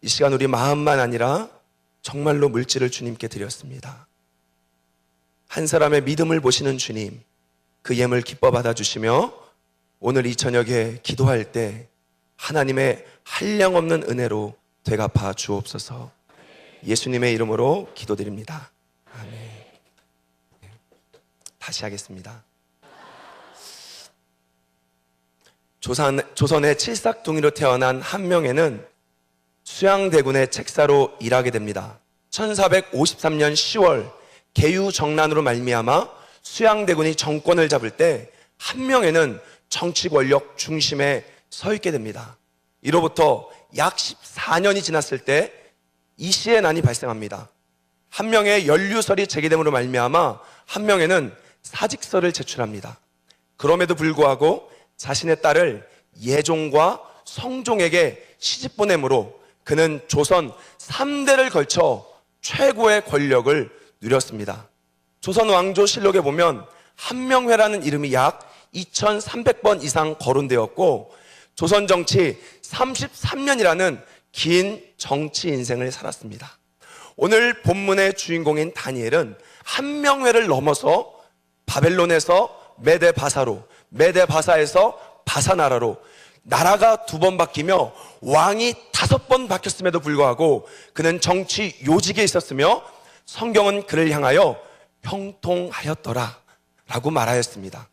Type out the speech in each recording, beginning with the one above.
이 시간 우리 마음만 아니라 정말로 물질을 주님께 드렸습니다. 한 사람의 믿음을 보시는 주님, 그 예물 기뻐 받아주시며 오늘 이 저녁에 기도할 때 하나님의 한량없는 은혜로 되갚아 주옵소서. 예수님의 이름으로 기도드립니다. 아멘. 다시 하겠습니다. 조선의 칠삭둥이로 태어난 한명회는 수양대군의 책사로 일하게 됩니다. 1453년 10월 계유정난으로 말미암아 수양대군이 정권을 잡을 때 한명회는 정치 권력 중심에 서 있게 됩니다. 이로부터 약 14년이 지났을 때 이시의 난이 발생합니다. 한명회의 연류설이 제기됨으로 말미암아 한명회는 사직서를 제출합니다. 그럼에도 불구하고 자신의 딸을 예종과 성종에게 시집 보내므로 그는 조선 3대를 걸쳐 최고의 권력을 누렸습니다. 조선 왕조실록에 보면 한명회라는 이름이 약 2300번 이상 거론되었고 조선 정치 33년이라는 긴 정치 인생을 살았습니다. 오늘 본문의 주인공인 다니엘은 한명회를 넘어서 바벨론에서 메데바사로, 메데바사에서 바사나라로 나라가 2번 바뀌며 왕이 5번 바뀌었음에도 불구하고 그는 정치 요직에 있었으며 성경은 그를 향하여 형통하였더라 라고 말하였습니다.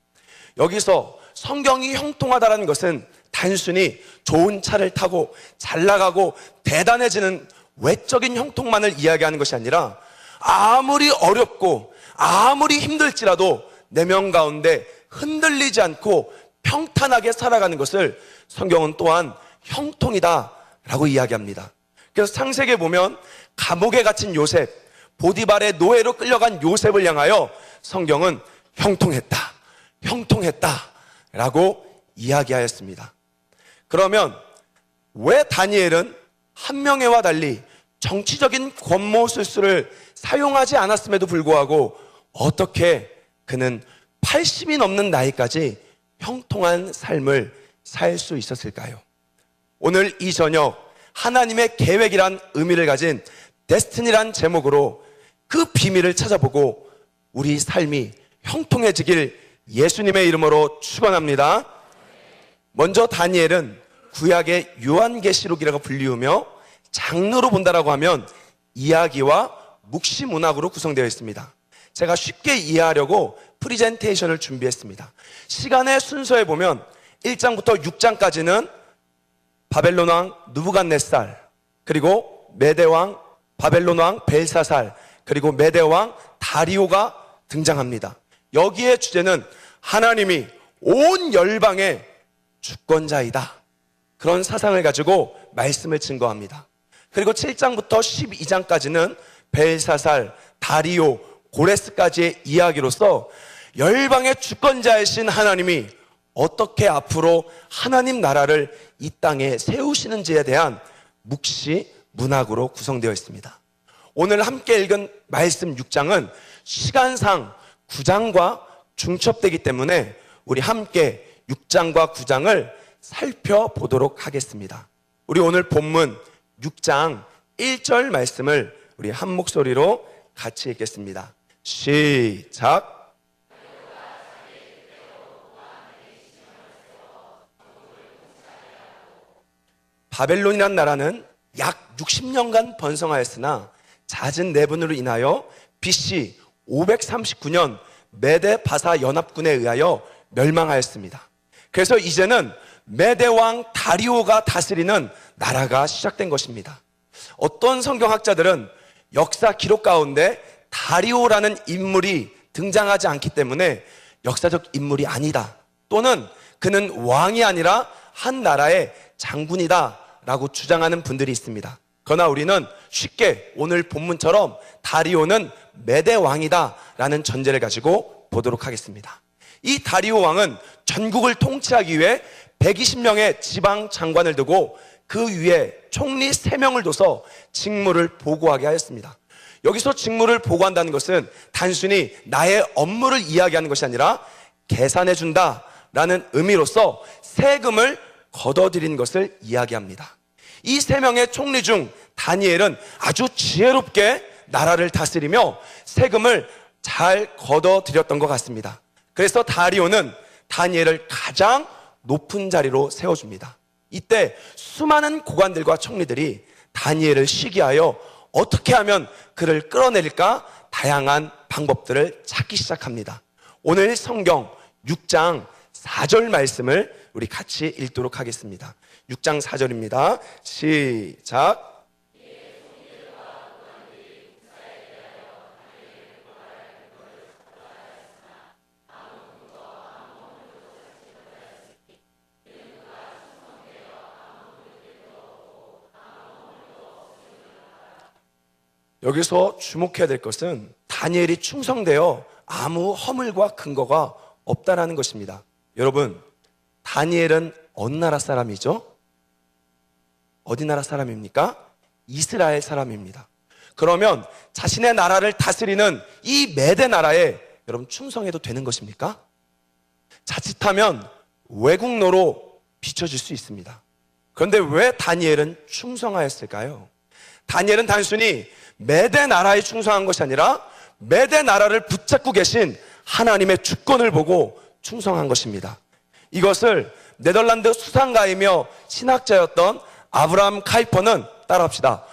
여기서 성경이 형통하다는 것은 단순히 좋은 차를 타고 잘 나가고 대단해지는 외적인 형통만을 이야기하는 것이 아니라 아무리 어렵고 아무리 힘들지라도 내면 가운데 흔들리지 않고 평탄하게 살아가는 것을 성경은 또한 형통이다 라고 이야기합니다. 그래서 창세기에 보면 감옥에 갇힌 요셉, 보디발의 노예로 끌려간 요셉을 향하여 성경은 형통했다, 형통했다 라고 이야기하였습니다. 그러면 왜 다니엘은 한명회와 달리 정치적인 권모술수를 사용하지 않았음에도 불구하고 어떻게 그는 80이 넘는 나이까지 형통한 삶을 살 수 있었을까요? 오늘 이 저녁 하나님의 계획이란 의미를 가진 데스티니란 제목으로 그 비밀을 찾아보고 우리 삶이 형통해지길 예수님의 이름으로 축원합니다. 먼저 다니엘은 구약의 요한계시록이라고 불리우며 장르로 본다라고 하면 이야기와 묵시 문학으로 구성되어 있습니다. 제가 쉽게 이해하려고 프리젠테이션을 준비했습니다. 시간의 순서에 보면 1장부터 6장까지는 바벨론 왕 느부갓네살, 그리고 메대 왕 바벨론 왕 벨사살, 그리고 메대 왕 다리오가 등장합니다. 여기에 주제는 하나님이 온 열방의 주권자이다, 그런 사상을 가지고 말씀을 증거합니다. 그리고 7장부터 12장까지는 벨사살, 다리오, 고레스까지의 이야기로서 열방의 주권자이신 하나님이 어떻게 앞으로 하나님 나라를 이 땅에 세우시는지에 대한 묵시 문학으로 구성되어 있습니다. 오늘 함께 읽은 말씀 6장은 시간상 9장과 중첩되기 때문에 우리 함께 6장과 9장을 살펴보도록 하겠습니다. 우리 오늘 본문 6장 1절 말씀을 우리 한 목소리로 같이 읽겠습니다. 시작. 바벨론이란 나라는 약 60년간 번성하였으나 잦은 내분으로 인하여 BC 539년 메데바사 연합군에 의하여 멸망하였습니다. 그래서 이제는 메대 왕 다리오가 다스리는 나라가 시작된 것입니다. 어떤 성경학자들은 역사 기록 가운데 다리오라는 인물이 등장하지 않기 때문에 역사적 인물이 아니다, 또는 그는 왕이 아니라 한 나라의 장군이다 라고 주장하는 분들이 있습니다. 그러나 우리는 쉽게 오늘 본문처럼 다리오는 메대 왕이다 라는 전제를 가지고 보도록 하겠습니다. 이 다리오 왕은 전국을 통치하기 위해 120명의 지방 장관을 두고 그 위에 총리 3명을 둬서 직무를 보고하게 하였습니다. 여기서 직무를 보고한다는 것은 단순히 나의 업무를 이야기하는 것이 아니라 계산해준다 라는 의미로서 세금을 걷어들인 것을 이야기합니다. 이 3명의 총리 중 다니엘은 아주 지혜롭게 나라를 다스리며 세금을 잘 걷어들였던 것 같습니다. 그래서 다리오는 다니엘을 가장 높은 자리로 세워줍니다. 이때 수많은 고관들과 총리들이 다니엘을 시기하여 어떻게 하면 그를 끌어내릴까 다양한 방법들을 찾기 시작합니다. 오늘 성경 6장 4절 말씀을 우리 같이 읽도록 하겠습니다. 6장 4절입니다. 시작. 여기서 주목해야 될 것은 다니엘이 충성되어 아무 허물과 근거가 없다라는 것입니다. 여러분, 다니엘은 어느 나라 사람이죠? 어디 나라 사람입니까? 이스라엘 사람입니다. 그러면 자신의 나라를 다스리는 이 메대 나라에 여러분 충성해도 되는 것입니까? 자칫하면 외국노로 비춰질 수 있습니다. 그런데 왜 다니엘은 충성하였을까요? 다니엘은 단순히 메대 나라에 충성한 것이 아니라 메대 나라를 붙잡고 계신 하나님의 주권을 보고 충성한 것입니다. 이것을 네덜란드 수상가이며 신학자였던 아브라함 카이퍼는 따라합시다.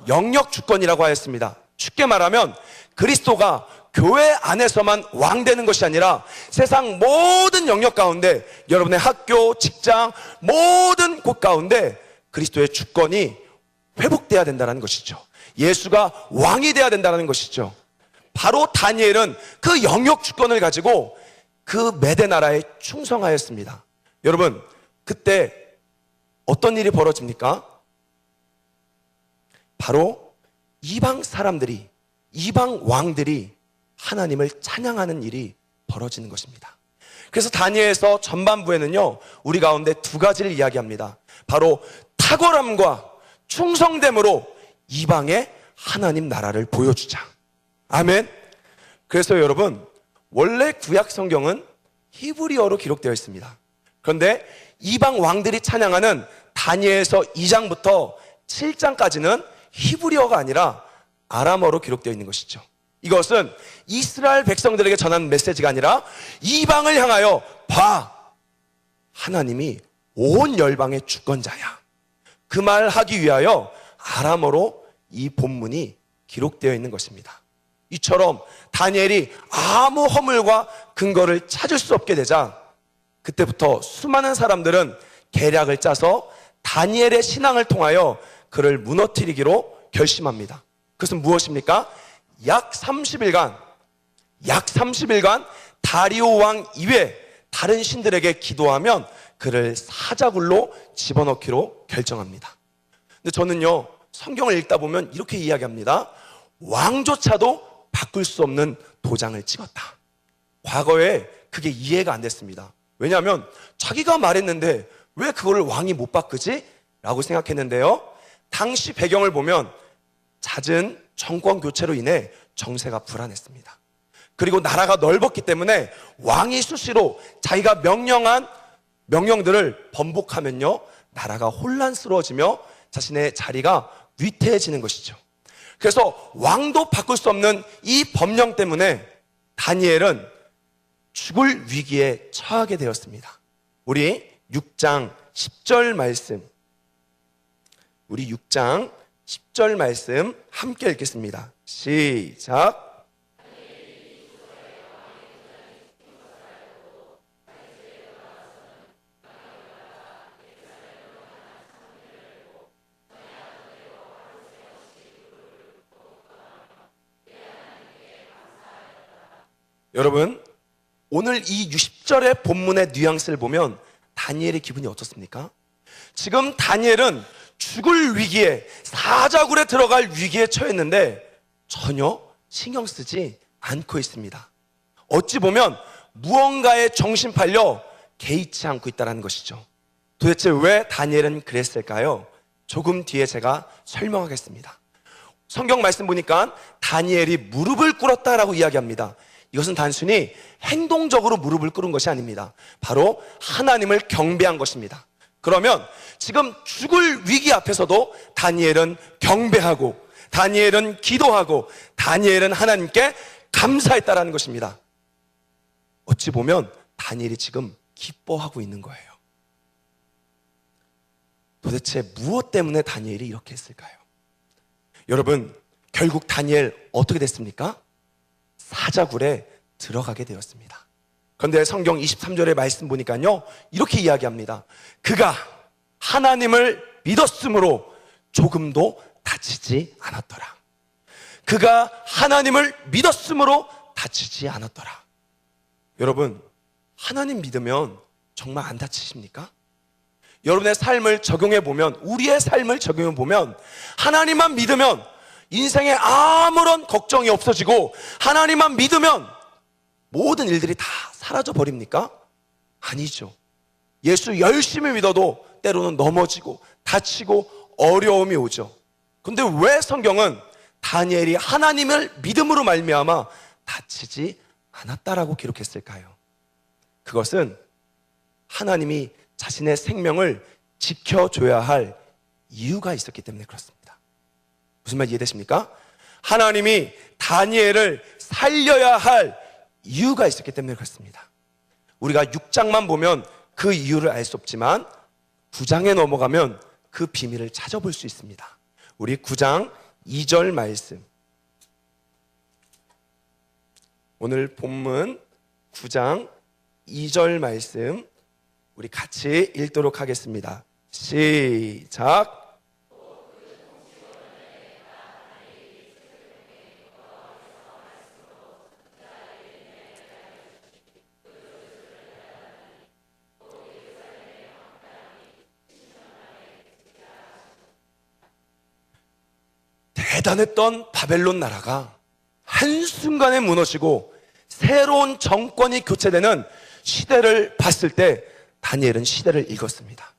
영역주권이라고 하였습니다. 쉽게 말하면 그리스도가 교회 안에서만 왕되는 것이 아니라 세상 모든 영역 가운데, 여러분의 학교, 직장, 모든 곳 가운데 그리스도의 주권이 회복돼야 된다는 것이죠. 예수가 왕이 돼야 된다는 것이죠. 바로 다니엘은 그 영역 주권을 가지고 그 메대 나라에 충성하였습니다. 여러분, 그때 어떤 일이 벌어집니까? 바로 이방 사람들이, 이방 왕들이 하나님을 찬양하는 일이 벌어지는 것입니다. 그래서 다니엘서 전반부에는요, 우리 가운데 두 가지를 이야기합니다. 바로 탁월함과 충성됨으로 이방의 하나님 나라를 보여주자. 아멘. 그래서 여러분, 원래 구약 성경은 히브리어로 기록되어 있습니다. 그런데 이방 왕들이 찬양하는 다니엘서 2장부터 7장까지는 히브리어가 아니라 아람어로 기록되어 있는 것이죠. 이것은 이스라엘 백성들에게 전하는 메시지가 아니라 이방을 향하여 봐, 하나님이 온 열방의 주권자야. 그 말 하기 위하여 아람어로 이 본문이 기록되어 있는 것입니다. 이처럼 다니엘이 아무 허물과 근거를 찾을 수 없게 되자 그때부터 수많은 사람들은 계략을 짜서 다니엘의 신앙을 통하여 그를 무너뜨리기로 결심합니다. 그것은 무엇입니까? 약 30일간 다리오 왕 이외 다른 신들에게 기도하면 그를 사자굴로 집어넣기로 결정합니다. 근데 저는요, 성경을 읽다 보면 이렇게 이야기합니다. 왕조차도 바꿀 수 없는 도장을 찍었다. 과거에 그게 이해가 안 됐습니다. 왜냐하면 자기가 말했는데 왜 그걸 왕이 못 바꾸지? 라고 생각했는데요, 당시 배경을 보면 잦은 정권 교체로 인해 정세가 불안했습니다. 그리고 나라가 넓었기 때문에 왕이 수시로 자기가 명령한 명령들을 번복하면요, 나라가 혼란스러워지며 자신의 자리가 위태해지는 것이죠. 그래서 왕도 바꿀 수 없는 이 법령 때문에 다니엘은 죽을 위기에 처하게 되었습니다. 우리 6장 10절 말씀, 우리 6장 10절 말씀 함께 읽겠습니다. 시작. 여러분, 오늘 이 60절의 본문의 뉘앙스를 보면 다니엘의 기분이 어떻습니까? 지금 다니엘은 죽을 위기에, 사자굴에 들어갈 위기에 처했는데 전혀 신경 쓰지 않고 있습니다. 어찌 보면 무언가에 정신 팔려 개의치 않고 있다는 것이죠. 도대체 왜 다니엘은 그랬을까요? 조금 뒤에 제가 설명하겠습니다. 성경 말씀 보니까 다니엘이 무릎을 꿇었다라고 이야기합니다. 이것은 단순히 행동적으로 무릎을 꿇은 것이 아닙니다. 바로 하나님을 경배한 것입니다. 그러면 지금 죽을 위기 앞에서도 다니엘은 경배하고 다니엘은 기도하고 다니엘은 하나님께 감사했다라는 것입니다. 어찌 보면 다니엘이 지금 기뻐하고 있는 거예요. 도대체 무엇 때문에 다니엘이 이렇게 했을까요? 여러분, 결국 다니엘 어떻게 됐습니까? 사자굴에 들어가게 되었습니다. 그런데 성경 23절의 말씀 보니까요, 이렇게 이야기합니다. 그가 하나님을 믿었으므로 조금도 다치지 않았더라. 그가 하나님을 믿었으므로 다치지 않았더라. 여러분, 하나님 믿으면 정말 안 다치십니까? 여러분의 삶을 적용해 보면, 우리의 삶을 적용해 보면, 하나님만 믿으면 인생에 아무런 걱정이 없어지고, 하나님만 믿으면 모든 일들이 다 사라져 버립니까? 아니죠. 예수 열심히 믿어도 때로는 넘어지고 다치고 어려움이 오죠. 근데 왜 성경은 다니엘이 하나님을 믿음으로 말미암아 다치지 않았다라고 기록했을까요? 그것은 하나님이 자신의 생명을 지켜줘야 할 이유가 있었기 때문에 그렇습니다. 무슨 말 이해되십니까? 하나님이 다니엘을 살려야 할 이유가 있었기 때문에 그렇습니다. 우리가 6장만 보면 그 이유를 알 수 없지만 9장에 넘어가면 그 비밀을 찾아볼 수 있습니다. 우리 9장 2절 말씀, 오늘 본문 9장 2절 말씀 우리 같이 읽도록 하겠습니다. 시작. 대단했던 바벨론 나라가 한순간에 무너지고 새로운 정권이 교체되는 시대를 봤을 때 다니엘은 시대를 읽었습니다.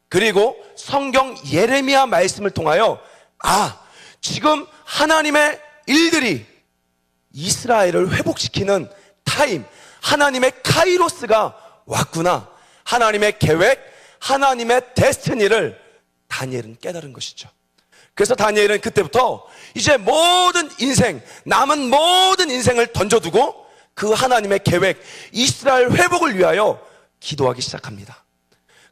그리고 성경 예레미야 말씀을 통하여 지금 하나님의 일들이 이스라엘을 회복시키는 타임, 하나님의 카이로스가 왔구나. 하나님의 계획, 하나님의 데스티니를 다니엘은 깨달은 것이죠. 그래서 다니엘은 그때부터 이제 모든 인생, 남은 모든 인생을 던져두고 그 하나님의 계획, 이스라엘 회복을 위하여 기도하기 시작합니다.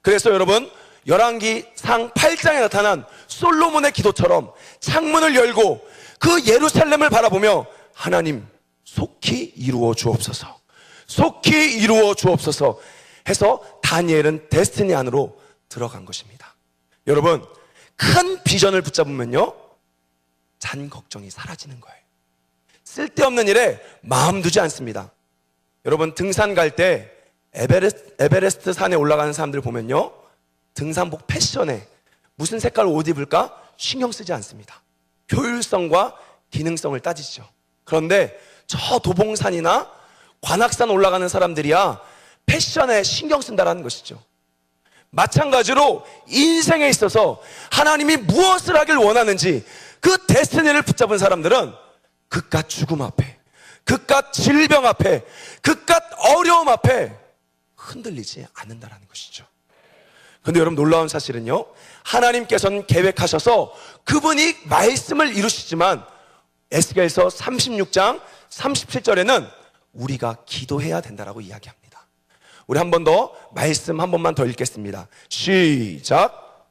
그래서 여러분, 열왕기상 8장에 나타난 솔로몬의 기도처럼 창문을 열고 그 예루살렘을 바라보며 하나님 속히 이루어 주옵소서, 속히 이루어 주옵소서 해서 다니엘은 데스티니 안으로 들어간 것입니다. 여러분, 큰 비전을 붙잡으면요, 잔 걱정이 사라지는 거예요. 쓸데없는 일에 마음 두지 않습니다. 여러분, 등산 갈 때 에베레스트 산에 올라가는 사람들 보면요, 등산복 패션에 무슨 색깔 옷 입을까 신경 쓰지 않습니다. 효율성과 기능성을 따지죠. 그런데 저 도봉산이나 관악산 올라가는 사람들이야 패션에 신경 쓴다라는 것이죠. 마찬가지로 인생에 있어서 하나님이 무엇을 하길 원하는지 그 데스티니를 붙잡은 사람들은 그깟 죽음 앞에, 그깟 질병 앞에, 그깟 어려움 앞에 흔들리지 않는다라는 것이죠. 그런데 여러분, 놀라운 사실은요, 하나님께서는 계획하셔서 그분이 말씀을 이루시지만 에스겔서 36장 37절에는 우리가 기도해야 된다라고 이야기합니다. 우리 한 번 더 말씀 한 번만 더 읽겠습니다. 시작.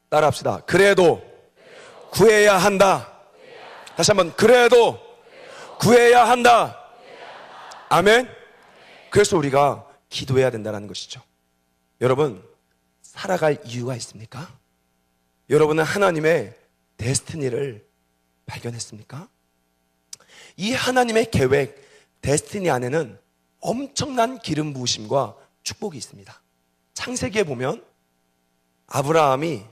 따라합시다. 그래도 구해야 한다. 다시 한번, 그래도 구해야 한다. 아멘. 그래서 우리가 기도해야 된다는 것이죠. 여러분, 살아갈 이유가 있습니까? 여러분은 하나님의 데스티니를 발견했습니까? 이 하나님의 계획, 데스티니 안에는 엄청난 기름 부으심과 축복이 있습니다. 창세기에 보면 아브라함이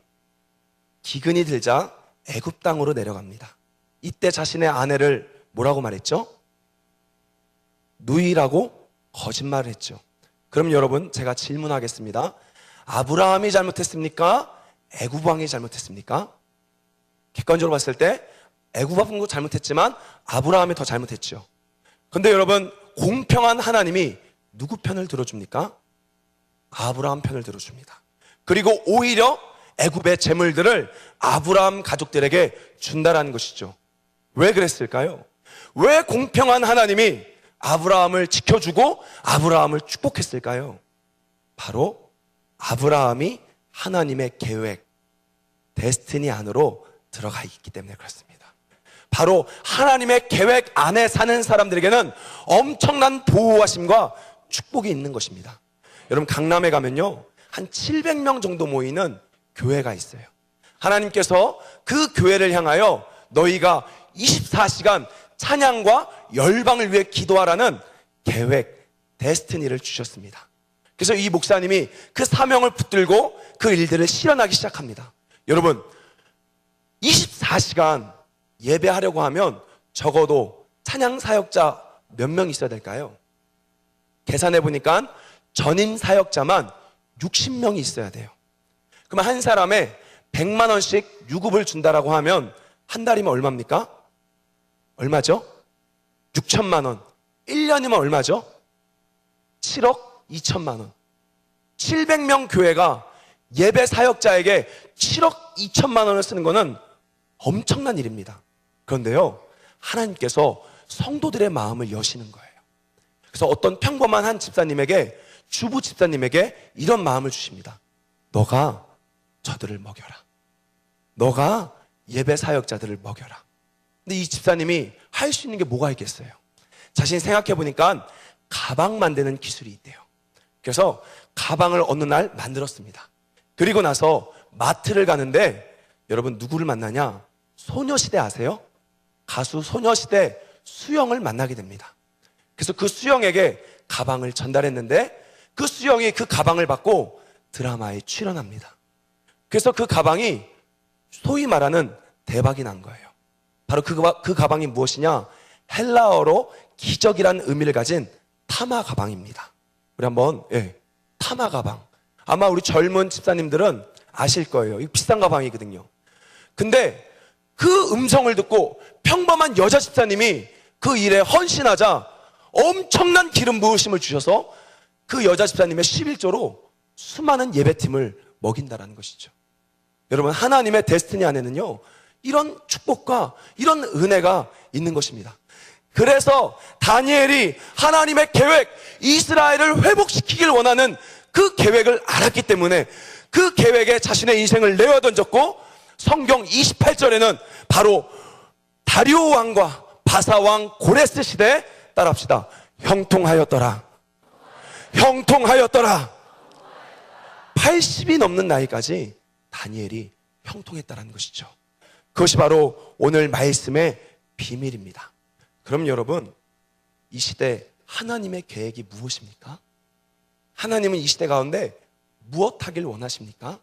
기근이 들자 애굽 땅으로 내려갑니다. 이때 자신의 아내를 뭐라고 말했죠? 누이라고 거짓말을 했죠. 그럼 여러분, 제가 질문하겠습니다. 아브라함이 잘못했습니까? 애굽 왕이 잘못했습니까? 객관적으로 봤을 때 애굽도 잘못했지만 아브라함이 더 잘못했죠. 근데 여러분, 공평한 하나님이 누구 편을 들어줍니까? 아브라함 편을 들어줍니다. 그리고 오히려 애굽의 재물들을 아브라함 가족들에게 준다라는 것이죠. 왜 그랬을까요? 왜 공평한 하나님이 아브라함을 지켜주고 아브라함을 축복했을까요? 바로 아브라함이 하나님의 계획, 데스티니 안으로 들어가 있기 때문에 그렇습니다. 바로 하나님의 계획 안에 사는 사람들에게는 엄청난 보호하심과 축복이 있는 것입니다. 여러분, 강남에 가면요, 한 700명 정도 모이는 교회가 있어요. 하나님께서 그 교회를 향하여 너희가 24시간 찬양과 열방을 위해 기도하라는 계획, 데스티니를 주셨습니다. 그래서 이 목사님이 그 사명을 붙들고 그 일들을 실현하기 시작합니다. 여러분, 24시간 예배하려고 하면 적어도 찬양 사역자 몇 명 있어야 될까요? 계산해 보니까 전임 사역자만 60명이 있어야 돼요. 그럼 한 사람에 100만 원씩 유급을 준다라고 하면 한 달이면 얼마입니까? 얼마죠? 6천만 원. 1년이면 얼마죠? 7억 2천만 원. 700명 교회가 예배 사역자에게 7억 2천만 원을 쓰는 것은 엄청난 일입니다. 그런데요, 하나님께서 성도들의 마음을 여시는 거예요. 그래서 어떤 평범한 한 집사님에게, 주부 집사님에게 이런 마음을 주십니다. 너가 저들을 먹여라. 너가 예배 사역자들을 먹여라. 근데 이 집사님이 할 수 있는 게 뭐가 있겠어요? 자신이 생각해 보니까 가방 만드는 기술이 있대요. 그래서 가방을 어느 날 만들었습니다. 그리고 나서 마트를 가는데 여러분, 누구를 만나냐? 소녀시대 아세요? 가수 소녀시대 수영을 만나게 됩니다. 그래서 그 수영에게 가방을 전달했는데 그 수영이 그 가방을 받고 드라마에 출연합니다. 그래서 그 가방이 소위 말하는 대박이 난 거예요. 바로 그 가방이 무엇이냐? 헬라어로 기적이라는 의미를 가진 타마 가방입니다. 우리 한번, 타마 가방. 아마 우리 젊은 집사님들은 아실 거예요. 이거 비싼 가방이거든요. 근데 그 음성을 듣고 평범한 여자 집사님이 그 일에 헌신하자 엄청난 기름 부으심을 주셔서 그 여자 집사님의 11조로 수많은 예배팀을 먹인다라는 것이죠. 여러분, 하나님의 데스티니 안에는요, 이런 축복과 이런 은혜가 있는 것입니다. 그래서 다니엘이 하나님의 계획, 이스라엘을 회복시키길 원하는 그 계획을 알았기 때문에 그 계획에 자신의 인생을 내어던졌고, 성경 28절에는 바로 다리오 왕과 바사 왕 고레스 시대에, 따라합시다, 형통하였더라. 형통하였더라. 80이 넘는 나이까지 다니엘이 형통했다는 것이죠. 그것이 바로 오늘 말씀의 비밀입니다. 그럼 여러분, 이 시대 하나님의 계획이 무엇입니까? 하나님은 이 시대 가운데 무엇 하길 원하십니까?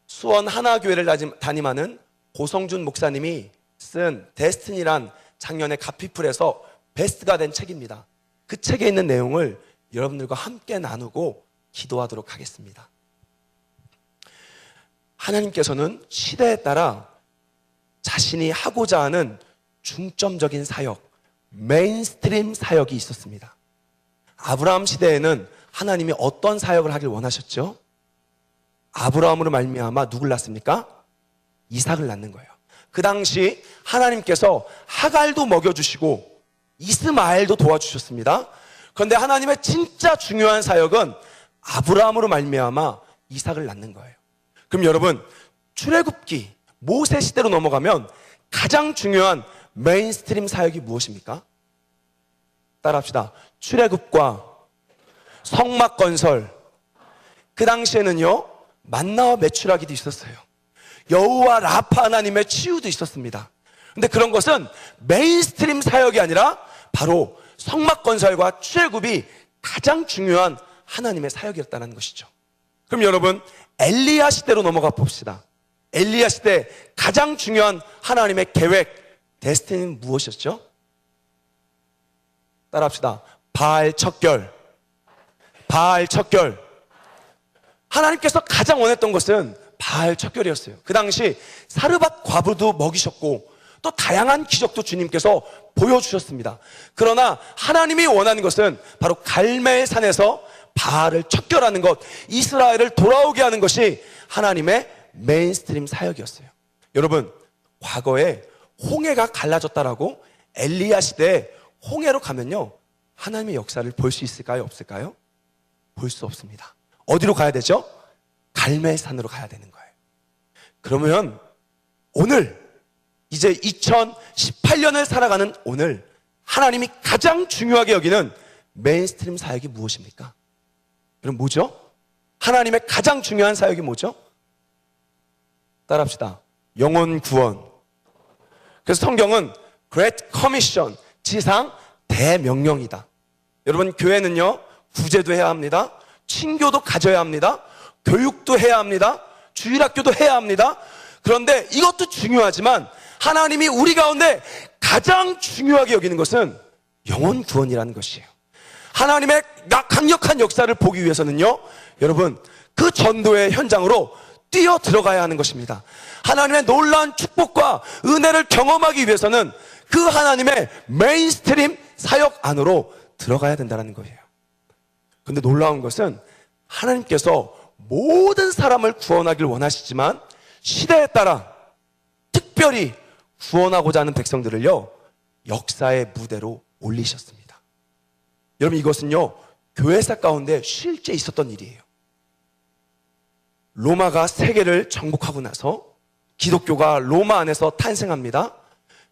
수원 하나교회를 담임하는 고성준 목사님이 쓴 데스티니란 작년에 가피풀에서 베스트가 된 책입니다. 그 책에 있는 내용을 여러분들과 함께 나누고 기도하도록 하겠습니다. 하나님께서는 시대에 따라 자신이 하고자 하는 중점적인 사역, 메인스트림 사역이 있었습니다. 아브라함 시대에는 하나님이 어떤 사역을 하길 원하셨죠? 아브라함으로 말미암아 누굴 낳습니까? 이삭을 낳는 거예요. 그 당시 하나님께서 하갈도 먹여주시고 이스마엘도 도와주셨습니다. 그런데 하나님의 진짜 중요한 사역은 아브라함으로 말미암아 이삭을 낳는 거예요. 그럼 여러분, 출애굽기 모세 시대로 넘어가면 가장 중요한 메인스트림 사역이 무엇입니까? 따라합시다. 출애굽과 성막 건설. 그 당시에는요, 만나와 메추라기도 있었어요. 여호와 라파 하나님의 치유도 있었습니다. 근데 그런 것은 메인스트림 사역이 아니라 바로 성막 건설과 출애굽이 가장 중요한 하나님의 사역이었다는 것이죠. 그럼 여러분, 엘리야 시대로 넘어가 봅시다. 엘리야 시대 가장 중요한 하나님의 계획, 데스티니는 무엇이었죠? 따라합시다. 바알 척결. 바알 척결. 하나님께서 가장 원했던 것은 바알 척결이었어요. 그 당시 사르밧 과부도 먹이셨고 또 다양한 기적도 주님께서 보여주셨습니다. 그러나 하나님이 원하는 것은 바로 갈멜 산에서 바알을 척결하는 것, 이스라엘을 돌아오게 하는 것이 하나님의 메인스트림 사역이었어요. 여러분, 과거에 홍해가 갈라졌다라고 엘리야 시대에 홍해로 가면요, 하나님의 역사를 볼 수 있을까요? 없을까요? 볼 수 없습니다. 어디로 가야 되죠? 갈멜산으로 가야 되는 거예요. 그러면 오늘 이제 2018년을 살아가는 오늘 하나님이 가장 중요하게 여기는 메인스트림 사역이 무엇입니까? 여러분, 뭐죠? 하나님의 가장 중요한 사역이 뭐죠? 따라합시다. 영혼 구원. 그래서 성경은 Great Commission, 지상 대명령이다. 여러분, 교회는요, 구제도 해야 합니다. 친교도 가져야 합니다. 교육도 해야 합니다. 주일학교도 해야 합니다. 그런데 이것도 중요하지만 하나님이 우리 가운데 가장 중요하게 여기는 것은 영혼 구원이라는 것이에요. 하나님의 강력한 역사를 보기 위해서는요, 여러분, 그 전도의 현장으로 뛰어 들어가야 하는 것입니다. 하나님의 놀라운 축복과 은혜를 경험하기 위해서는 그 하나님의 메인스트림 사역 안으로 들어가야 된다는 거예요. 그런데 놀라운 것은 하나님께서 모든 사람을 구원하길 원하시지만 시대에 따라 특별히 구원하고자 하는 백성들을요, 역사의 무대로 올리셨습니다. 여러분, 이것은요, 교회사 가운데 실제 있었던 일이에요. 로마가 세계를 정복하고 나서 기독교가 로마 안에서 탄생합니다.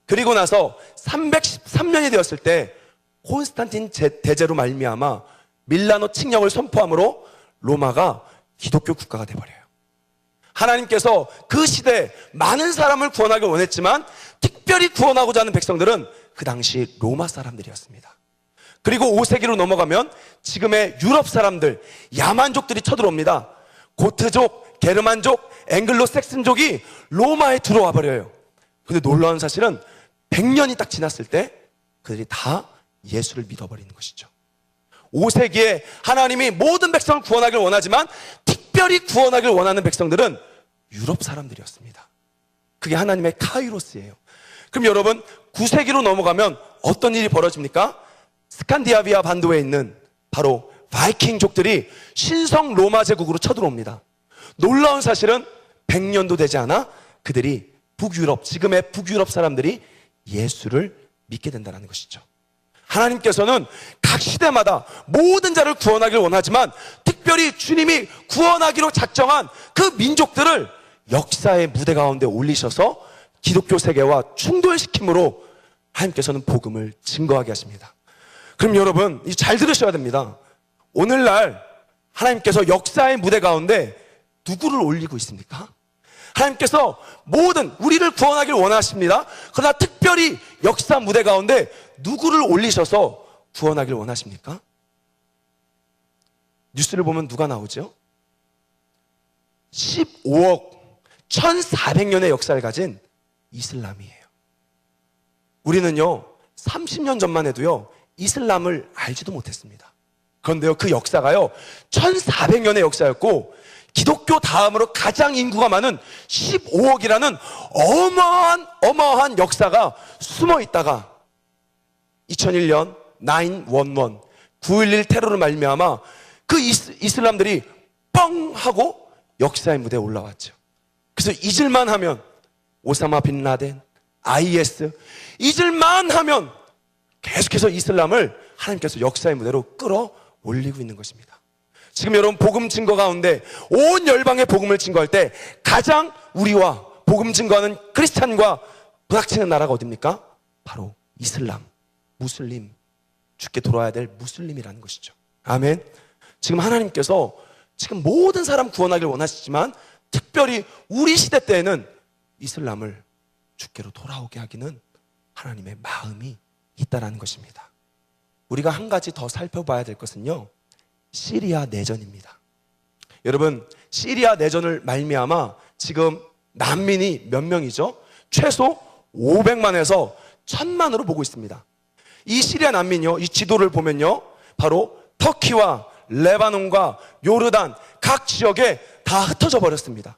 그리고 나서 313년이 되었을 때 콘스탄틴 대제로 말미암아 밀라노 칙령을 선포함으로 로마가 기독교 국가가 되어버려요. 하나님께서 그 시대에 많은 사람을 구원하기 원했지만 특별히 구원하고자 하는 백성들은 그 당시 로마 사람들이었습니다. 그리고 5세기로 넘어가면 지금의 유럽 사람들, 야만족들이 쳐들어옵니다. 고트족, 게르만족, 앵글로색슨족이 로마에 들어와 버려요. 근데 놀라운 사실은 100년이 딱 지났을 때 그들이 다 예수를 믿어버리는 것이죠. 5세기에 하나님이 모든 백성을 구원하길 원하지만 특별히 구원하길 원하는 백성들은 유럽 사람들이었습니다. 그게 하나님의 카이로스예요. 그럼 여러분, 9세기로 넘어가면 어떤 일이 벌어집니까? 스칸디나비아 반도에 있는 바로 바이킹족들이 신성 로마 제국으로 쳐들어옵니다. 놀라운 사실은 100년도 되지 않아 그들이 북유럽, 지금의 북유럽 사람들이 예수를 믿게 된다는 것이죠. 하나님께서는 각 시대마다 모든 자를 구원하길 원하지만 특별히 주님이 구원하기로 작정한 그 민족들을 역사의 무대 가운데 올리셔서 기독교 세계와 충돌시킴으로 하나님께서는 복음을 증거하게 하십니다. 그럼 여러분, 잘 들으셔야 됩니다. 오늘날 하나님께서 역사의 무대 가운데 누구를 올리고 있습니까? 하나님께서 모든 우리를 구원하길 원하십니다. 그러나 특별히 역사 무대 가운데 누구를 올리셔서 구원하길 원하십니까? 뉴스를 보면 누가 나오죠? 15억 1400년의 역사를 가진 이슬람이에요. 우리는요, 30년 전만 해도요, 이슬람을 알지도 못했습니다. 그런데요, 그 역사가요, 1400년의 역사였고 기독교 다음으로 가장 인구가 많은 15억이라는 어마어마한 역사가 숨어 있다가 2001년 911 9.11 테러를 말미암아 그 이슬람들이 뻥 하고 역사의 무대에 올라왔죠. 그래서 잊을만 하면 오사마 빈 라덴, IS, 잊을만 하면 계속해서 이슬람을 하나님께서 역사의 무대로 끌어올리고 있는 것입니다. 지금 여러분, 복음 증거 가운데 온 열방의 복음을 증거할 때 가장 우리와 복음 증거하는 크리스찬과 부닥치는 나라가 어딥니까? 바로 이슬람, 무슬림, 죽게 돌아야 될 무슬림이라는 것이죠. 아멘. 지금 하나님께서 지금 모든 사람 구원하길 원하시지만 특별히 우리 시대 때에는 이슬람을 죽게로 돌아오게 하기는 하나님의 마음이 있다라는 것입니다. 우리가 한 가지 더 살펴봐야 될 것은요, 시리아 내전입니다. 여러분, 시리아 내전을 말미암아 지금 난민이 몇 명이죠? 최소 500만에서 1000만으로 보고 있습니다. 이 시리아 난민이요, 이 지도를 보면요, 바로 터키와 레바논과 요르단 각 지역에 다 흩어져 버렸습니다.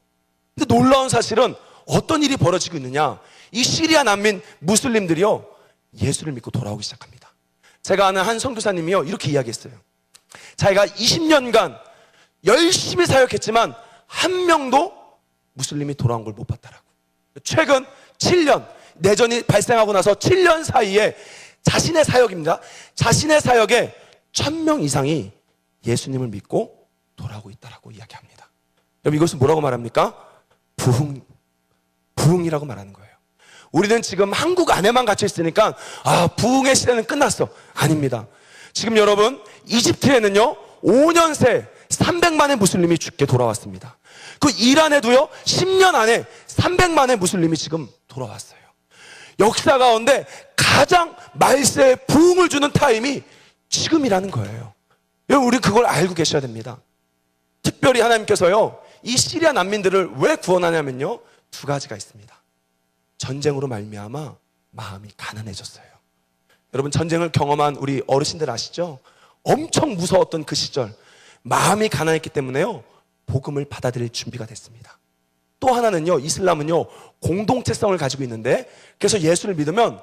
근데 놀라운 사실은 어떤 일이 벌어지고 있느냐? 이 시리아 난민 무슬림들이요, 예수를 믿고 돌아오기 시작합니다. 제가 아는 한 선교사님이요, 이렇게 이야기했어요. 자기가 20년간 열심히 사역했지만 한 명도 무슬림이 돌아온 걸 못 봤다라고. 최근 7년, 내전이 발생하고 나서 7년 사이에 자신의 사역입니다. 자신의 사역에 1000명 이상이 예수님을 믿고 돌아오고 있다라고 이야기합니다. 여러분, 이것은 뭐라고 말합니까? 부흥이라고 말하는 거예요. 우리는 지금 한국 안에만 갇혀 있으니까 부흥의 시대는 끝났어. 아닙니다. 지금 여러분, 이집트에는요 5년 새 300만의 무슬림이 죽게 돌아왔습니다. 그 이란에도요 10년 안에 300만의 무슬림이 지금 돌아왔어요. 역사 가운데 가장 말세에 부흥을 주는 타임이 지금이라는 거예요. 여러분, 우리 그걸 알고 계셔야 됩니다. 특별히 하나님께서요 이 시리아 난민들을 왜 구원하냐면요, 두 가지가 있습니다. 전쟁으로 말미암아 마음이 가난해졌어요. 여러분, 전쟁을 경험한 우리 어르신들 아시죠? 엄청 무서웠던 그 시절, 마음이 가난했기 때문에요 복음을 받아들일 준비가 됐습니다. 또 하나는요, 이슬람은요 공동체성을 가지고 있는데, 그래서 예수를 믿으면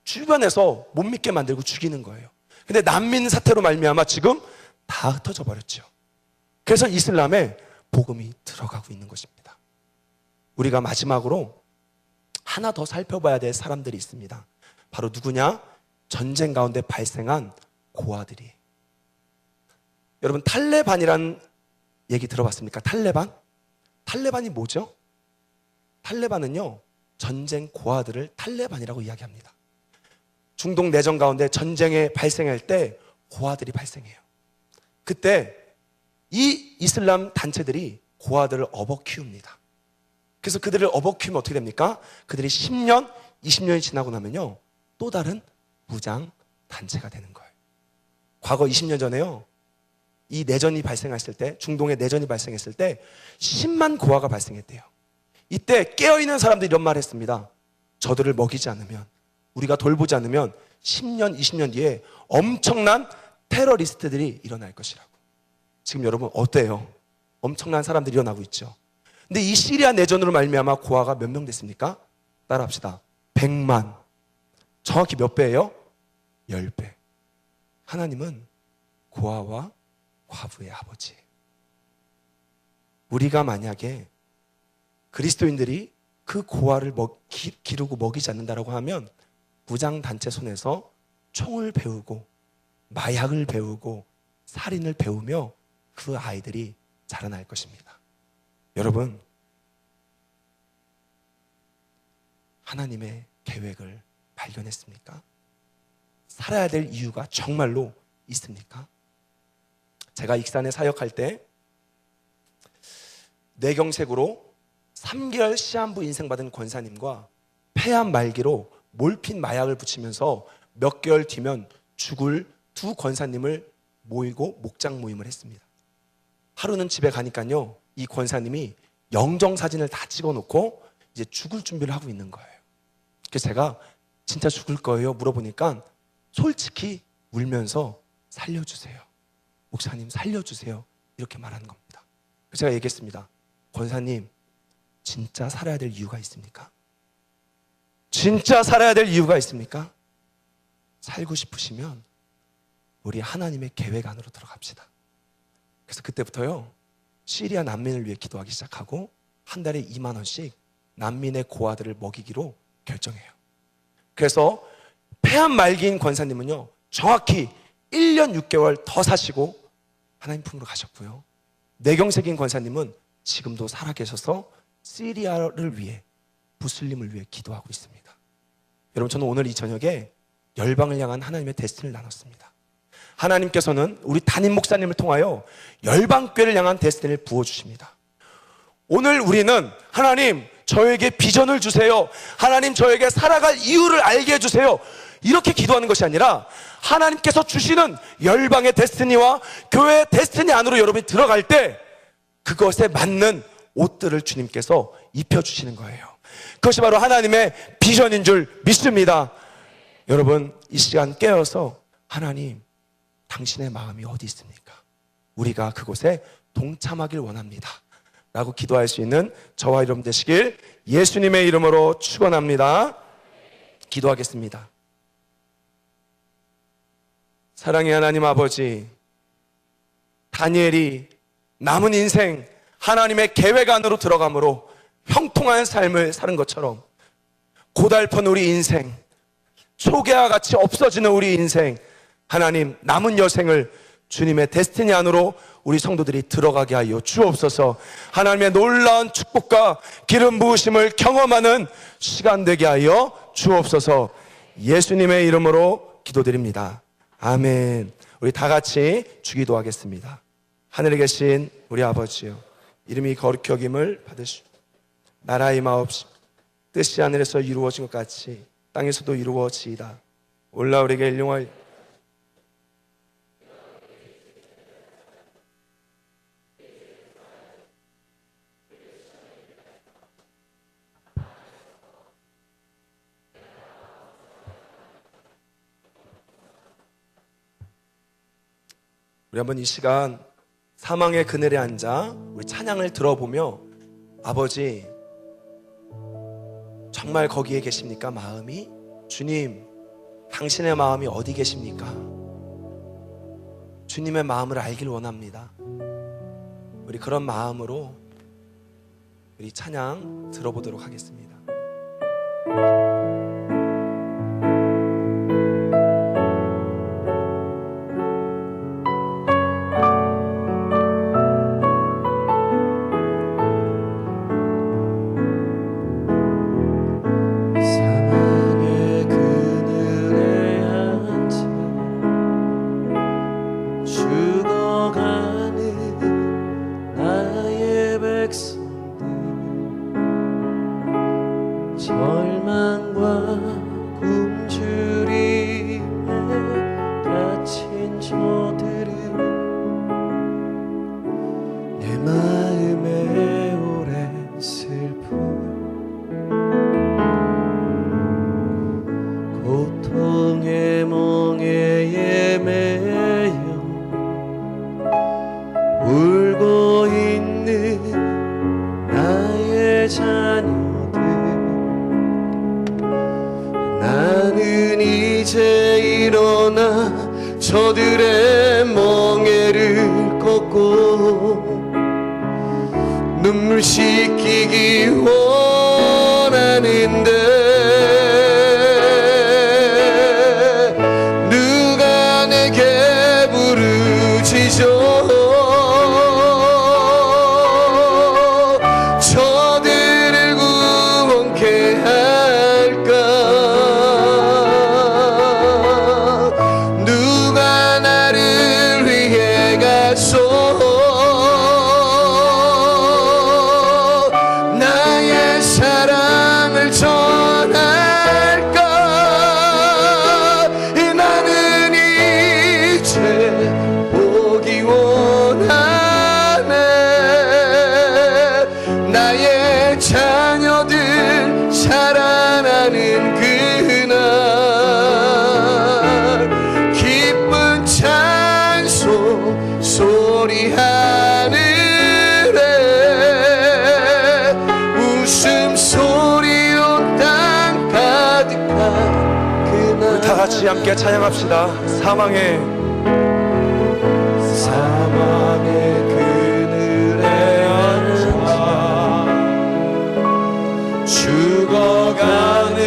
주변에서 못 믿게 만들고 죽이는 거예요. 근데 난민 사태로 말미암아 지금 다 흩어져 버렸죠. 그래서 이슬람에 복음이 들어가고 있는 것입니다. 우리가 마지막으로 하나 더 살펴봐야 될 사람들이 있습니다. 바로 누구냐? 전쟁 가운데 발생한 고아들이. 여러분, 탈레반이란 얘기 들어봤습니까? 탈레반? 탈레반이 뭐죠? 탈레반은요 전쟁 고아들을 탈레반이라고 이야기합니다. 중동 내전 가운데 전쟁에 발생할 때 고아들이 발생해요. 그때 이 이슬람 단체들이 고아들을 업어 키웁니다. 그래서 그들을 업어 키우면 어떻게 됩니까? 그들이 10년, 20년이 지나고 나면요 또 다른 무장 단체가 되는 거예요. 과거 20년 전에요, 이 내전이 발생했을 때, 중동에 내전이 발생했을 때 10만 고아가 발생했대요. 이때 깨어있는 사람들이 이런 말을 했습니다. 저들을 먹이지 않으면, 우리가 돌보지 않으면 10년, 20년 뒤에 엄청난 테러리스트들이 일어날 것이라고. 지금 여러분 어때요? 엄청난 사람들이 일어나고 있죠. 근데 이 시리아 내전으로 말미암아 고아가 몇 명 됐습니까? 따라합시다. 100만. 정확히 몇 배예요? 10배. 하나님은 고아와 과부의 아버지예요. 우리가 만약에 그리스도인들이 그 고아를 기르고 먹이지 않는다라고 하면 무장단체 손에서 총을 배우고 마약을 배우고 살인을 배우며 그 아이들이 자라날 것입니다. 여러분, 하나님의 계획을 발견했습니까? 살아야 될 이유가 정말로 있습니까? 제가 익산에 사역할 때 뇌경색으로 3개월 시한부 인생받은 권사님과 폐암 말기로 몰핀 마약을 붙이면서 몇 개월 뒤면 죽을 두 권사님을 모이고 목장 모임을 했습니다. 하루는 집에 가니까요 이 권사님이 영정사진을 다 찍어놓고 이제 죽을 준비를 하고 있는 거예요. 그래서 제가 진짜 죽을 거예요? 물어보니까 솔직히 울면서 살려주세요. 목사님 살려주세요. 이렇게 말하는 겁니다. 그래서 제가 얘기했습니다. 권사님, 진짜 살아야 될 이유가 있습니까? 진짜 살아야 될 이유가 있습니까? 살고 싶으시면 우리 하나님의 계획 안으로 들어갑시다. 그래서 그때부터요 시리아 난민을 위해 기도하기 시작하고 한 달에 2만 원씩 난민의 고아들을 먹이기로 결정해요. 그래서 폐암 말기인 권사님은요 정확히 1년 6개월 더 사시고 하나님 품으로 가셨고요, 뇌경색인 권사님은 지금도 살아계셔서 시리아를 위해, 무슬림을 위해 기도하고 있습니다. 여러분, 저는 오늘 이 저녁에 열방을 향한 하나님의 데스티니를 나눴습니다. 하나님께서는 우리 담임 목사님을 통하여 열방교회를 향한 데스티니를 부어주십니다. 오늘 우리는 하나님 저에게 비전을 주세요, 하나님 저에게 살아갈 이유를 알게 해주세요, 이렇게 기도하는 것이 아니라 하나님께서 주시는 열방의 데스티니와 교회의 데스티니 안으로 여러분이 들어갈 때 그것에 맞는 옷들을 주님께서 입혀주시는 거예요. 그것이 바로 하나님의 비전인 줄 믿습니다. 여러분, 이 시간 깨어서 하나님 당신의 마음이 어디 있습니까? 우리가 그곳에 동참하길 원합니다. 라고 기도할 수 있는 저와 여러분 되시길 예수님의 이름으로 축원합니다. 기도하겠습니다. 사랑의 하나님 아버지, 다니엘이 남은 인생 하나님의 계획 안으로 들어감으로 형통한 삶을 사는 것처럼 고달픈 우리 인생, 초계와 같이 없어지는 우리 인생, 하나님 남은 여생을 주님의 데스티니 안으로 우리 성도들이 들어가게 하여 주옵소서. 하나님의 놀라운 축복과 기름 부으심을 경험하는 시간 되게 하여 주옵소서. 예수님의 이름으로 기도드립니다. 아멘. 우리 다 같이 주기도 하겠습니다. 하늘에 계신 우리 아버지요, 이름이 거룩히 여김을 받으시오. 나라의 임하옵시고 뜻이 하늘에서 이루어진 것 같이 땅에서도 이루어지이다. 올라우리에게 일용할 우리 한번 이 시간 사망의 그늘에 앉아 우리 찬양을 들어보며 아버지 정말 거기에 계십니까? 마음이? 주님, 당신의 마음이 어디 계십니까? 주님의 마음을 알길 원합니다. 우리 그런 마음으로 우리 찬양 들어보도록 하겠습니다. 나는 이제 일어나 저들의 멍에를 꺾고 눈물 씻기기 원하는데 누가 내게 부르짖어 저들을 구원케 할까? 누가 나를 위해 가서 나의 사랑을 전할까? 나는 이제 보기 원하네. 나의 자녀들 자라나는 그날 기쁜 찬송 소리 하늘에 웃음소리 온 땅 가득한 그날 우리 다 같이 함께 찬양합시다. 사망의 그늘에 앉아 죽어가는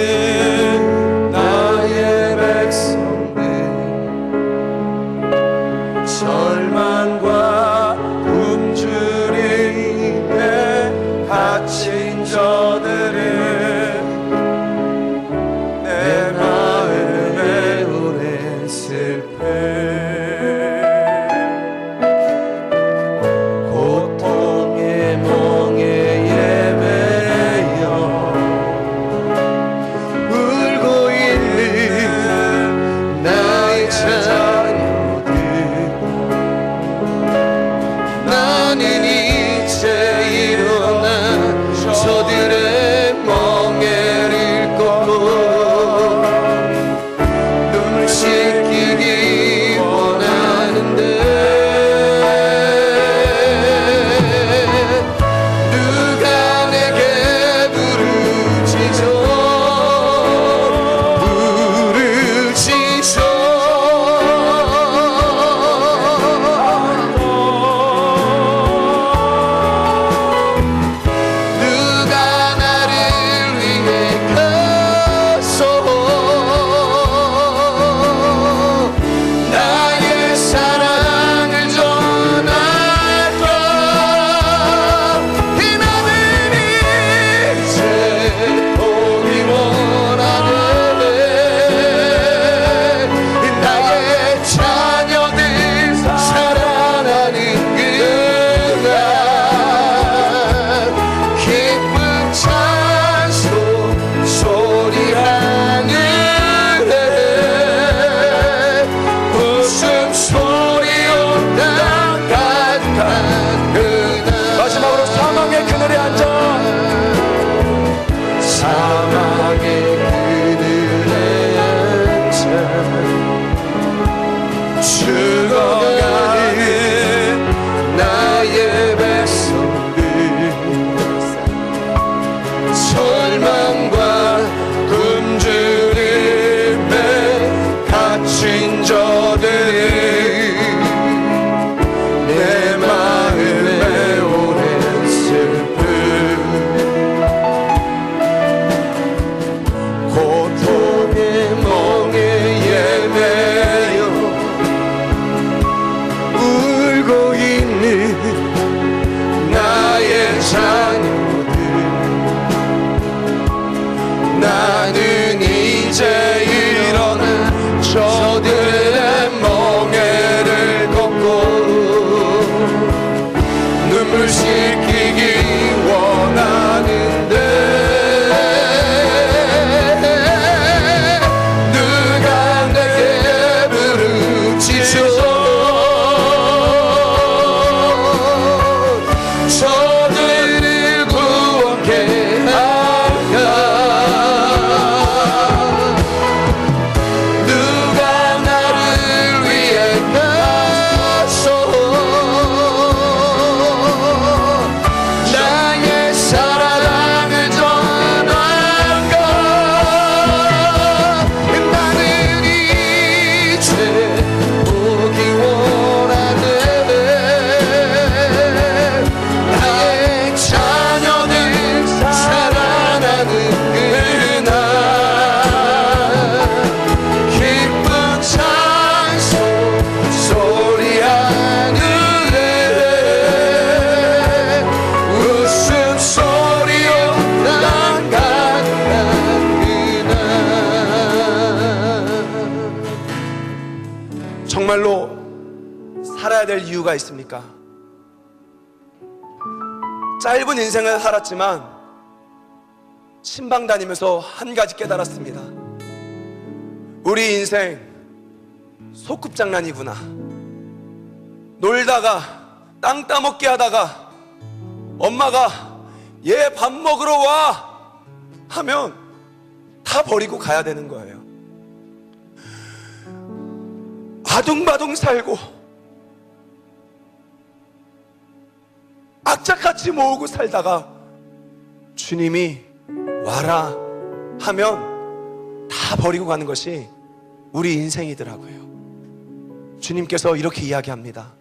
나의 백성들 절망과 굶주림에 갇힌 저들은 내 마음에 오랜 슬픔 정말로 살아야 될 이유가 있습니까? 짧은 인생을 살았지만 신방 다니면서 한 가지 깨달았습니다. 우리 인생 소꿉장난이구나. 놀다가 땅 따먹게 하다가 엄마가 얘 밥 먹으러 와 하면 다 버리고 가야 되는 거예요. 아둥바둥 살고 악착같이 모으고 살다가 주님이 와라 하면 다 버리고 가는 것이 우리 인생이더라고요. 주님께서 이렇게 이야기합니다.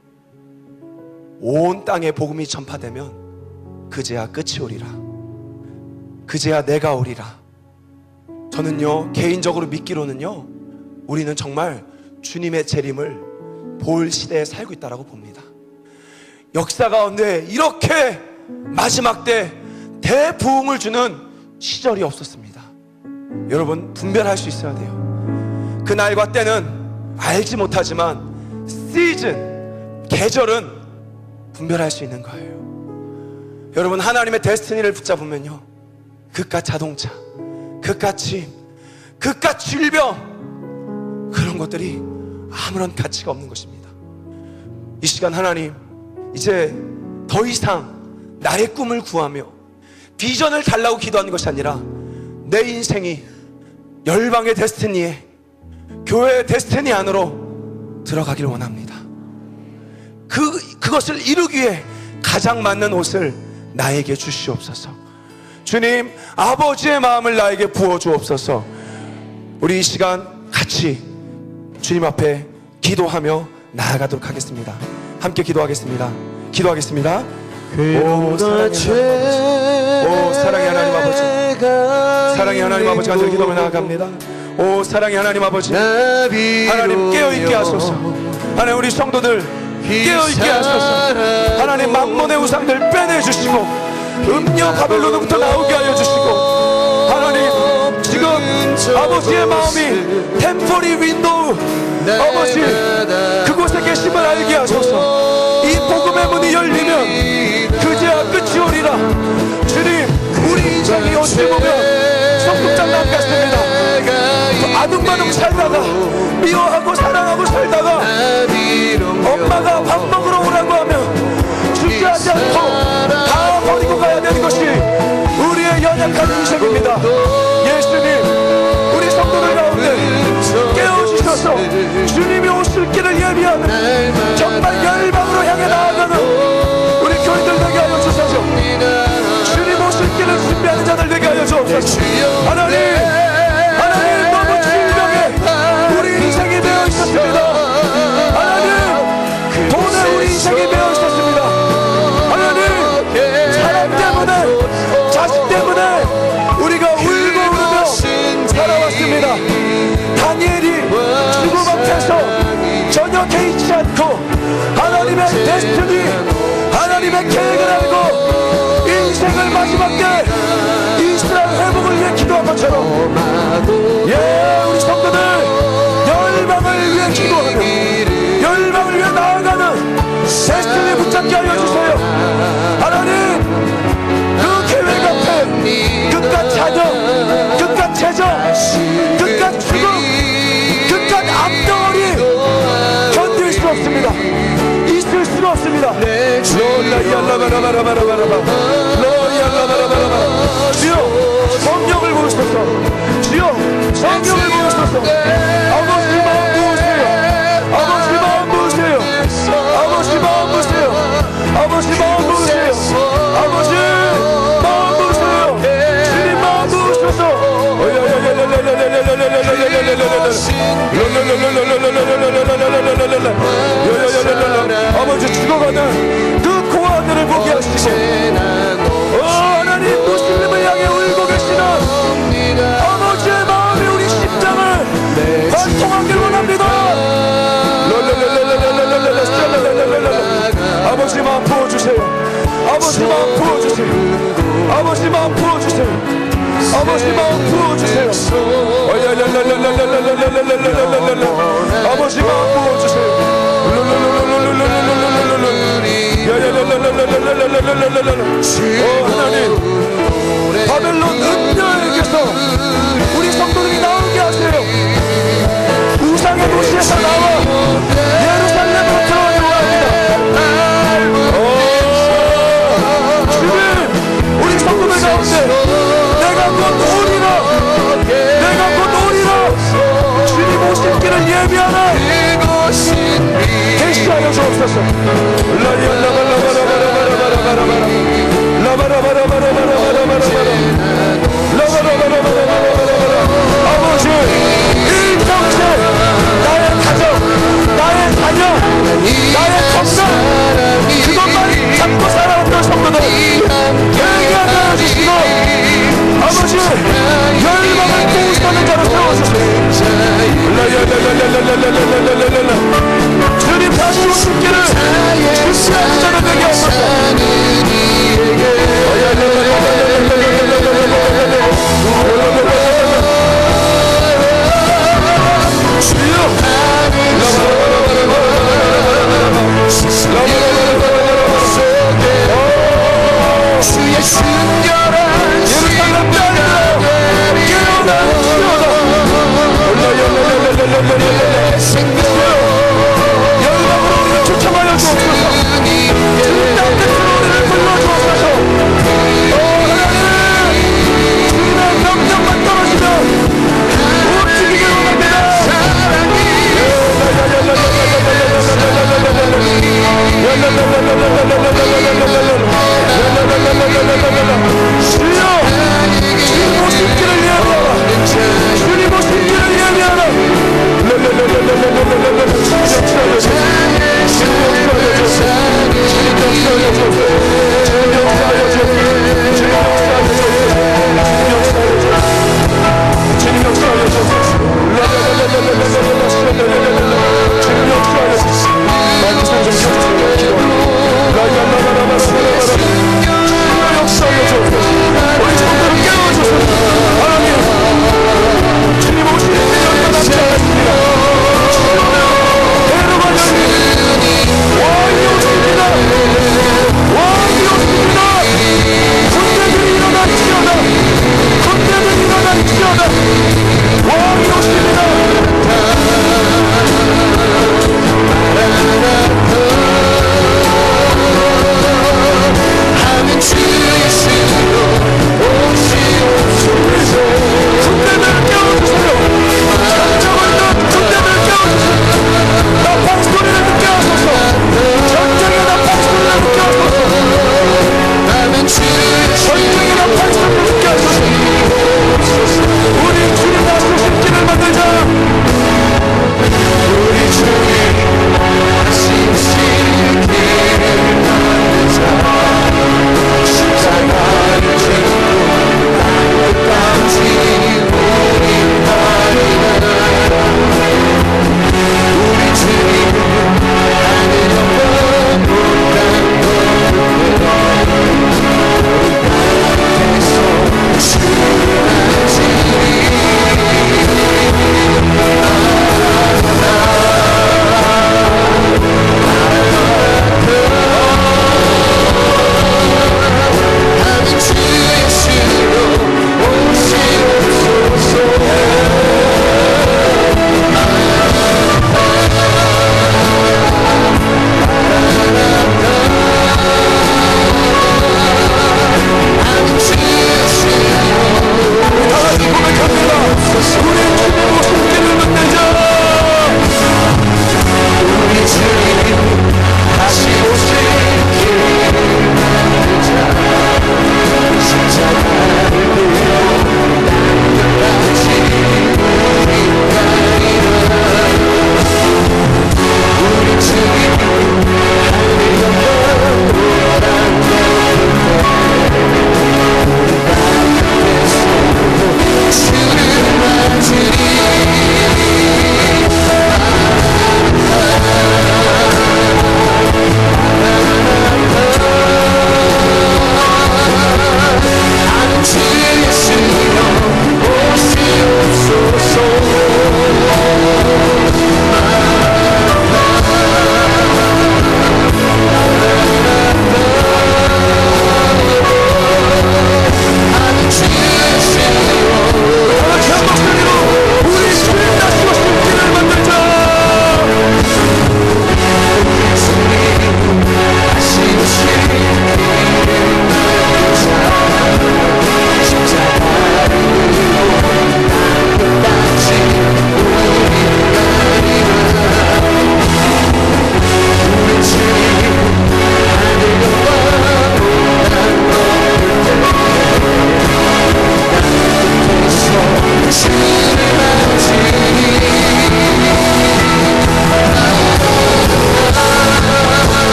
온 땅에 복음이 전파되면 그제야 끝이 오리라. 그제야 내가 오리라. 저는요, 개인적으로 믿기로는요, 우리는 정말 주님의 재림을 볼 시대에 살고 있다고 봅니다. 역사 가운데 이렇게 마지막 때 대부흥을 주는 시절이 없었습니다. 여러분, 분별할 수 있어야 돼요. 그날과 때는 알지 못하지만 시즌, 계절은 분별할 수 있는 거예요. 여러분, 하나님의 데스티니를 붙잡으면요, 그깟 자동차, 그깟 집, 그깟 질병, 그런 것들이 아무런 가치가 없는 것입니다. 이 시간 하나님, 이제 더 이상 나의 꿈을 구하며 비전을 달라고 기도하는 것이 아니라 내 인생이 열방의 데스티니에, 교회의 데스티니 안으로 들어가길 원합니다. 그것을 이루기 위해 가장 맞는 옷을 나에게 주시옵소서. 주님, 아버지의 마음을 나에게 부어주옵소서. 우리 이 시간 같이 주님 앞에 기도하며 나아가도록 하겠습니다. 함께 기도하겠습니다. 기도하겠습니다. 오, 사랑의 하나님 아버지, 사랑의 하나님 아버지, 간절히 기도하며 나아갑니다. 오, 사랑의 하나님 아버지, 하나님 깨어있게 하소서. 하나님, 우리 성도들 깨어있게 하소서. 하나님, 만몬의 우상들 빼내주시고 음녀 바벨론으로부터 나오게 하여 주시고, 하나님, 지금 아버지의 마음이 템포리 윈도우, 아버지 그곳에 계심을 알게 하소서. 이 복음의 문이 열리면 그제야 끝이 오리라. 주님, 우리 인생이 어찌 보면 성급장난 같습니다. 아둥바둥 살다가 미워하고 사랑하고 살다가 엄마가 밥 먹으러 오라고 하면 주저하지 않고 다 버리고 가야 되는 것이 우리의 연약한 인생입니다. 예수님, 우리 성도들 가운데 깨워주셔서 주님이 오실 길을 예비하는 정말 열방으로 향해 나아가는 우리 교인들 되게 하여 주소서. 주님 오실 길을 준비하는 자들 되게 하여 주옵소서. 하나님, 하나님, 너무 질병에 우리 인생이 되어 있었습니다. 하나님, 돈에 우리 인생이 되어 있었습니다. 하나님, 사람 때문에, 자식 때문에 우리가 울고 울으며 살아왔습니다. 다니엘이 죽음 앞에서 전혀 개의치 않고 하나님의 데스티니, 하나님의 계획을 알고 인생을 마지막 때 이스라엘 회복을 위해 기도한 것처럼, 예, 우리 성도들 열방을 위해 기도하며 열방을 위해 나아가는 데스티니 붙잡게 하여 주세요. 하나님, 그 계획 앞에 그깟 자녀, 그깟 재정, 그깟 죽음, 그깟 앞덩어리 견딜 수 없습니다. 있을 수 없습니다. 주여, 성령을 부으소서. 주여, 성령을 부으소서. 아버지 마음 부으세요. 아버지 마음 부으세요. 아버지 마음 부으세요. 아버지 마음 부으세요. 아버지 마음 부으세요. 주님 마음 부으소서. 아버지, 죽어가는 그 고아들을 보게 하시고, 하나님, 무슬림을 향해 울고 계시는 아버지의 마음이 우리 심장을 관통하길 원합니다. 아버지 마음 부어주세요. 아버지 마음 부어주세요. 아버지 마음 부어주세요. 아버지 마음 부어주세요. 아버지 마음 부어주세요. 예비하는 그곳은 계시하여 주옵소서. 아버지, 일평생 나의 가정, 나의 자녀, 나의 건강, 그것만 잡고 살아왔던 성도들 되게 하여 주시고, 아버지 열방을 보호하는 자로 세워주소서. 주님 다시 오신기를 준비하는 자가 되게 하소서.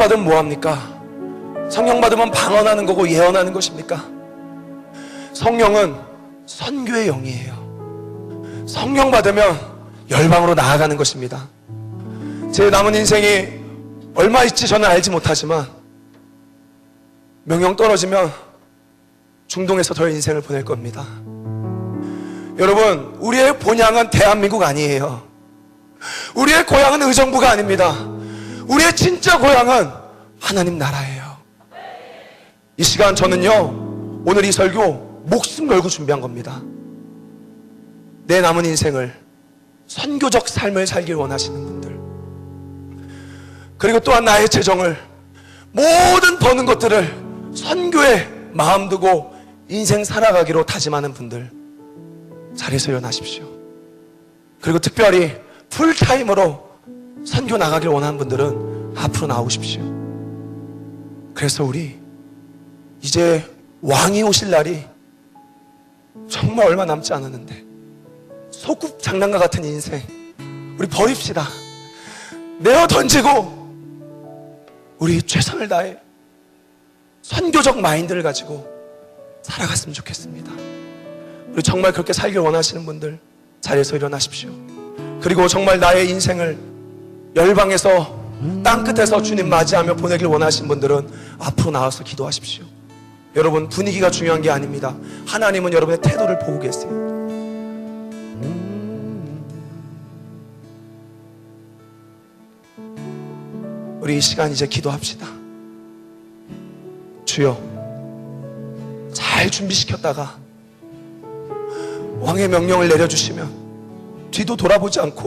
받으면 뭐합니까? 성령 받으면 방언하는 거고 예언하는 것입니까? 성령은 선교의 영이에요. 성령 받으면 열방으로 나아가는 것입니다. 제 남은 인생이 얼마 있지 저는 알지 못하지만 명령 떨어지면 중동에서 더 인생을 보낼 겁니다. 여러분, 우리의 본향은 대한민국 아니에요. 우리의 고향은 의정부가 아닙니다. 우리의 진짜 고향은 하나님 나라예요. 이 시간 저는요, 오늘 이 설교 목숨 걸고 준비한 겁니다. 내 남은 인생을 선교적 삶을 살길 원하시는 분들, 그리고 또한 나의 재정을, 모든 버는 것들을 선교에 마음 두고 인생 살아가기로 다짐하는 분들, 자리에서 일어나십시오. 그리고 특별히 풀타임으로 선교 나가길 원하는 분들은 앞으로 나오십시오. 그래서 우리 이제 왕이 오실 날이 정말 얼마 남지 않았는데, 소꿉 장난과 같은 인생 우리 버립시다. 내어 던지고 우리 최선을 다해 선교적 마인드를 가지고 살아갔으면 좋겠습니다. 우리 정말 그렇게 살길 원하시는 분들 자리에서 일어나십시오. 그리고 정말 나의 인생을 열방에서 땅끝에서 주님 맞이하며 보내길 원하시는 분들은 앞으로 나와서 기도하십시오. 여러분, 분위기가 중요한 게 아닙니다. 하나님은 여러분의 태도를 보고 계세요. 우리 이 시간 이제 기도합시다. 주여, 잘 준비시켰다가 왕의 명령을 내려주시면 뒤도 돌아보지 않고